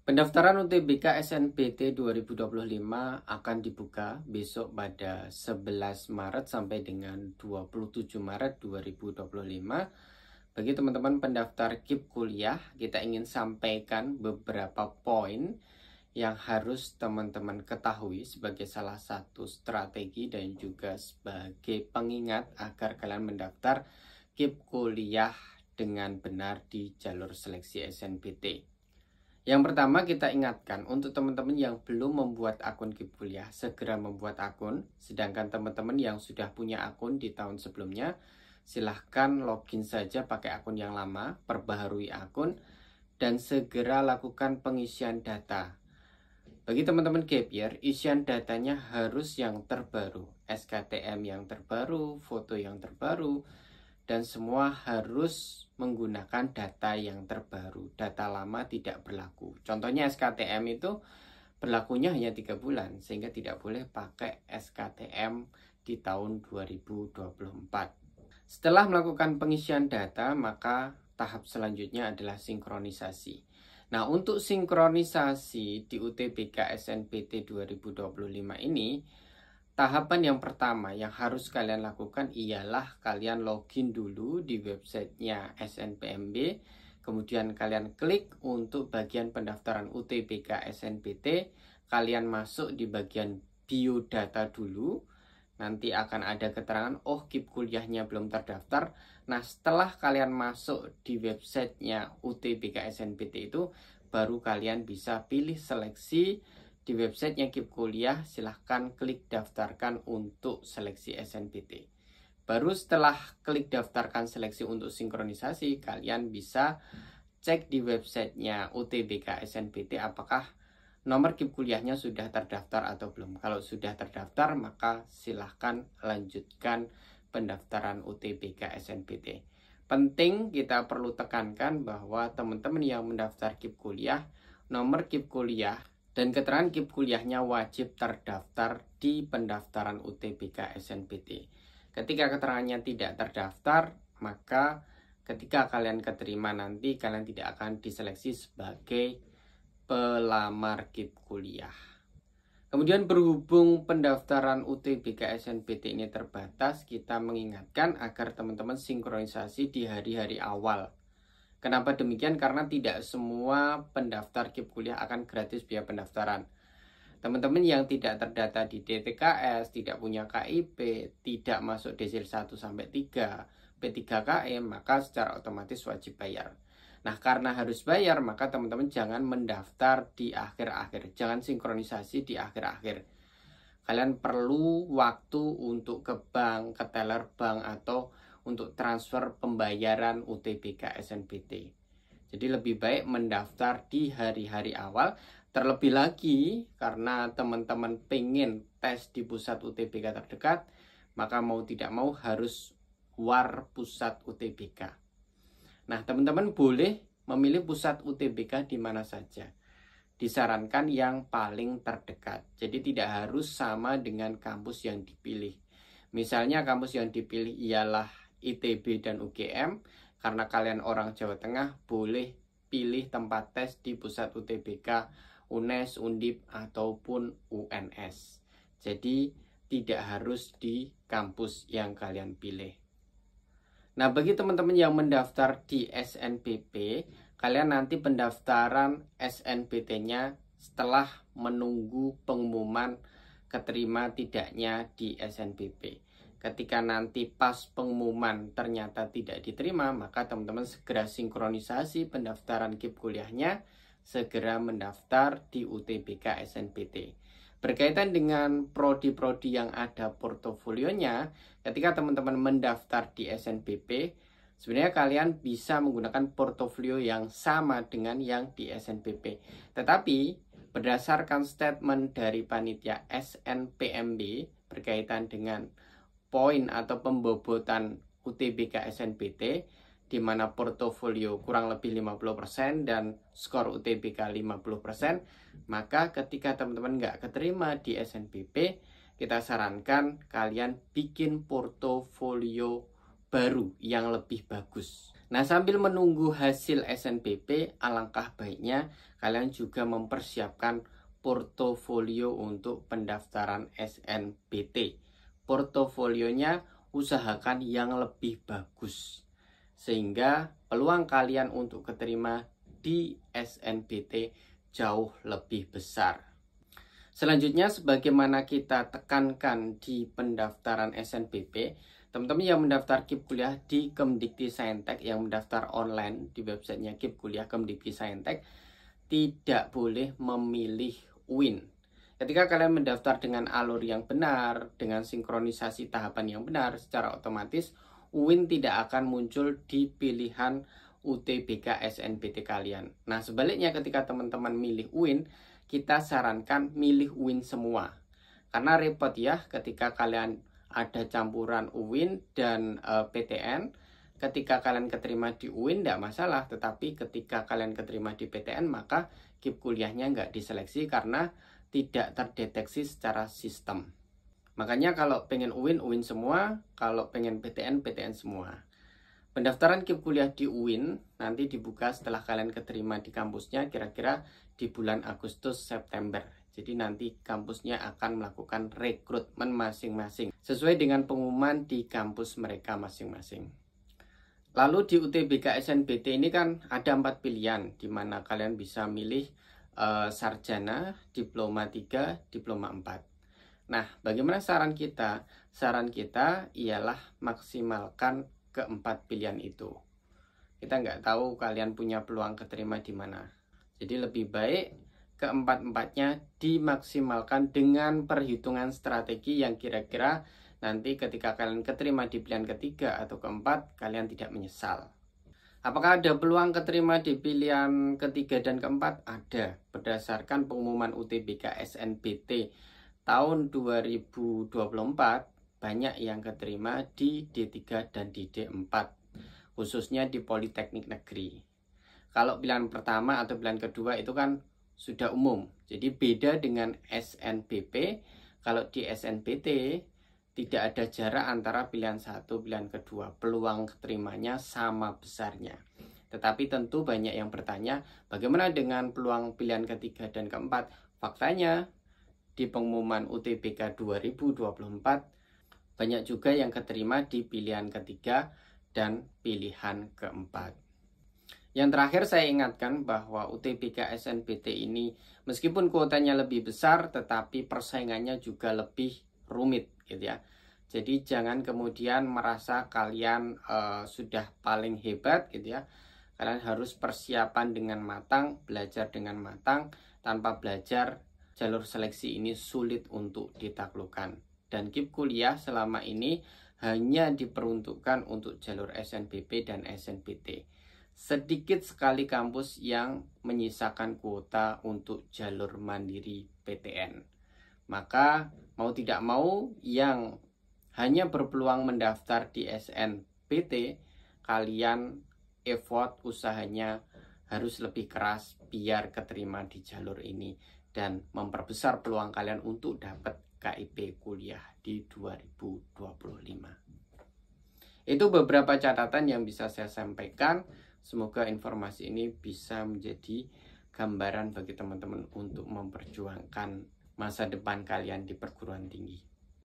Pendaftaran UTBK SNBT 2025 akan dibuka besok pada 11 Maret sampai dengan 27 Maret 2025. Bagi teman-teman pendaftar KIP kuliah, kita ingin sampaikan beberapa poin yang harus teman-teman ketahui sebagai salah satu strategi dan juga sebagai pengingat agar kalian mendaftar KIP kuliah dengan benar di jalur seleksi SNBT. Yang pertama, kita ingatkan untuk teman-teman yang belum membuat akun KIP kuliah, segera membuat akun. Sedangkan teman-teman yang sudah punya akun di tahun sebelumnya, silahkan login saja pakai akun yang lama, perbaharui akun, dan segera lakukan pengisian data. Bagi teman-teman gap year, isian datanya harus yang terbaru, SKTM yang terbaru, foto yang terbaru, dan semua harus menggunakan data yang terbaru. Data lama tidak berlaku. Contohnya SKTM itu berlakunya hanya 3 bulan, sehingga tidak boleh pakai SKTM di tahun 2024. Setelah melakukan pengisian data, maka tahap selanjutnya adalah sinkronisasi. Nah, untuk sinkronisasi di UTBK SNBT 2025 ini, tahapan yang pertama yang harus kalian lakukan ialah kalian login dulu di websitenya SNPMB. Kemudian kalian klik untuk bagian pendaftaran UTBK SNBT. Kalian masuk di bagian biodata dulu. Nanti akan ada keterangan, oh KIP kuliahnya belum terdaftar. Nah, setelah kalian masuk di websitenya UTBK SNBT itu, baru kalian bisa pilih seleksi. Di websitenya KIP kuliah, silahkan klik daftarkan untuk seleksi SNBT. Baru setelah klik daftarkan seleksi untuk sinkronisasi, kalian bisa cek di websitenya UTBK SNBT apakah nomor KIP kuliahnya sudah terdaftar atau belum. Kalau sudah terdaftar, maka silahkan lanjutkan pendaftaran UTBK SNBT. Penting kita perlu tekankan bahwa teman-teman yang mendaftar KIP kuliah, nomor KIP kuliah dan keterangan KIP kuliahnya wajib terdaftar di pendaftaran UTBK SNBT. Ketika keterangannya tidak terdaftar, maka ketika kalian keterima nanti, kalian tidak akan diseleksi sebagai pelamar KIP kuliah. Kemudian berhubung pendaftaran UTBK SNBT ini terbatas, kita mengingatkan agar teman-teman sinkronisasi di hari-hari awal. Kenapa demikian? Karena tidak semua pendaftar KIP kuliah akan gratis biaya pendaftaran. Teman-teman yang tidak terdata di DTKS, tidak punya KIP, tidak masuk desil 1 sampai 3, P3KM, maka secara otomatis wajib bayar. Nah, karena harus bayar, maka teman-teman jangan mendaftar di akhir-akhir. Jangan sinkronisasi di akhir-akhir. Kalian perlu waktu untuk ke bank, ke teller bank, atau untuk transfer pembayaran UTBK SNBT. Jadi lebih baik mendaftar di hari-hari awal. Terlebih lagi karena teman-teman pengen tes di pusat UTBK terdekat, maka mau tidak mau harus war pusat UTBK. Nah, teman-teman boleh memilih pusat UTBK di mana saja. Disarankan yang paling terdekat. Jadi tidak harus sama dengan kampus yang dipilih. Misalnya kampus yang dipilih ialah ITB dan UGM, karena kalian orang Jawa Tengah, boleh pilih tempat tes di pusat UTBK, UNES, Undip, ataupun UNS. Jadi tidak harus di kampus yang kalian pilih. Nah, bagi teman-teman yang mendaftar di SNBP, kalian nanti pendaftaran SNBT-nya setelah menunggu pengumuman keterima tidaknya di SNBP. Ketika nanti pas pengumuman ternyata tidak diterima, maka teman-teman segera sinkronisasi pendaftaran KIP kuliahnya, segera mendaftar di UTBK SNBT. Berkaitan dengan prodi-prodi yang ada portofolionya, ketika teman-teman mendaftar di SNBP, sebenarnya kalian bisa menggunakan portofolio yang sama dengan yang di SNBP. Tetapi berdasarkan statement dari panitia SNPMB berkaitan dengan poin atau pembobotan UTBK SNBT, di mana portofolio kurang lebih 50% dan skor UTBK 50%, maka ketika teman-teman nggak keterima di SNBP, kita sarankan kalian bikin portofolio baru yang lebih bagus. Nah, sambil menunggu hasil SNBP, alangkah baiknya kalian juga mempersiapkan portofolio untuk pendaftaran SNBT. Portofolionya usahakan yang lebih bagus, sehingga peluang kalian untuk keterima di SNBT jauh lebih besar. Selanjutnya, sebagaimana kita tekankan di pendaftaran SNBP, teman-teman yang mendaftar KIP kuliah di Kemdikti-Saintek, yang mendaftar online di websitenya KIP kuliah Kemdikti-Saintek, tidak boleh memilih UIN. Ketika kalian mendaftar dengan alur yang benar, dengan sinkronisasi tahapan yang benar, secara otomatis UIN tidak akan muncul di pilihan UTBK SNBT kalian. Nah, sebaliknya ketika teman-teman milih UIN, kita sarankan milih UIN semua. Karena repot ya ketika kalian ada campuran UIN dan PTN. Ketika kalian keterima di UIN tidak masalah, tetapi ketika kalian keterima di PTN maka KIP kuliahnya nggak diseleksi karena tidak terdeteksi secara sistem. Makanya kalau pengen UIN, UIN semua, kalau pengen PTN, PTN semua. Pendaftaran KIP kuliah di UIN nanti dibuka setelah kalian keterima di kampusnya kira-kira di bulan Agustus September. Jadi nanti kampusnya akan melakukan rekrutmen masing-masing sesuai dengan pengumuman di kampus mereka masing-masing. Lalu di UTBK SNBT ini kan ada 4 pilihan di mana kalian bisa milih sarjana, diploma 3, diploma 4. Nah, bagaimana saran kita? Saran kita ialah maksimalkan keempat pilihan itu. Kita nggak tahu kalian punya peluang keterima di mana. Jadi lebih baik keempat-empatnya dimaksimalkan dengan perhitungan strategi yang kira-kira nanti ketika kalian keterima di pilihan ketiga atau keempat, kalian tidak menyesal. Apakah ada peluang keterima di pilihan ketiga dan keempat? Ada. Berdasarkan pengumuman UTBK SNBT tahun 2024, banyak yang keterima di D3 dan di D4, khususnya di Politeknik Negeri. Kalau pilihan pertama atau pilihan kedua itu kan sudah umum. Jadi beda dengan SNBP, kalau di SNBT tidak ada jarak antara pilihan satu, pilihan kedua. Peluang keterimanya sama besarnya. Tetapi tentu banyak yang bertanya, bagaimana dengan peluang pilihan ketiga dan keempat? Faktanya, di pengumuman UTBK 2024, banyak juga yang keterima di pilihan ketiga dan pilihan keempat. Yang terakhir saya ingatkan bahwa UTBK SNBT ini meskipun kuotanya lebih besar tetapi persaingannya juga lebih rumit gitu ya. Jadi jangan kemudian merasa kalian sudah paling hebat gitu ya. Kalian harus persiapan dengan matang, belajar dengan matang. Tanpa belajar jalur seleksi ini sulit untuk ditaklukkan. Dan KIP kuliah selama ini hanya diperuntukkan untuk jalur SNBP dan SNBT. Sedikit sekali kampus yang menyisakan kuota untuk jalur mandiri PTN. Maka mau tidak mau yang hanya berpeluang mendaftar di SNBT, kalian effort usahanya harus lebih keras biar keterima di jalur ini dan memperbesar peluang kalian untuk dapat KIP kuliah di 2025. Itu beberapa catatan yang bisa saya sampaikan. Semoga informasi ini bisa menjadi gambaran bagi teman-teman untuk memperjuangkan masa depan kalian di perguruan tinggi.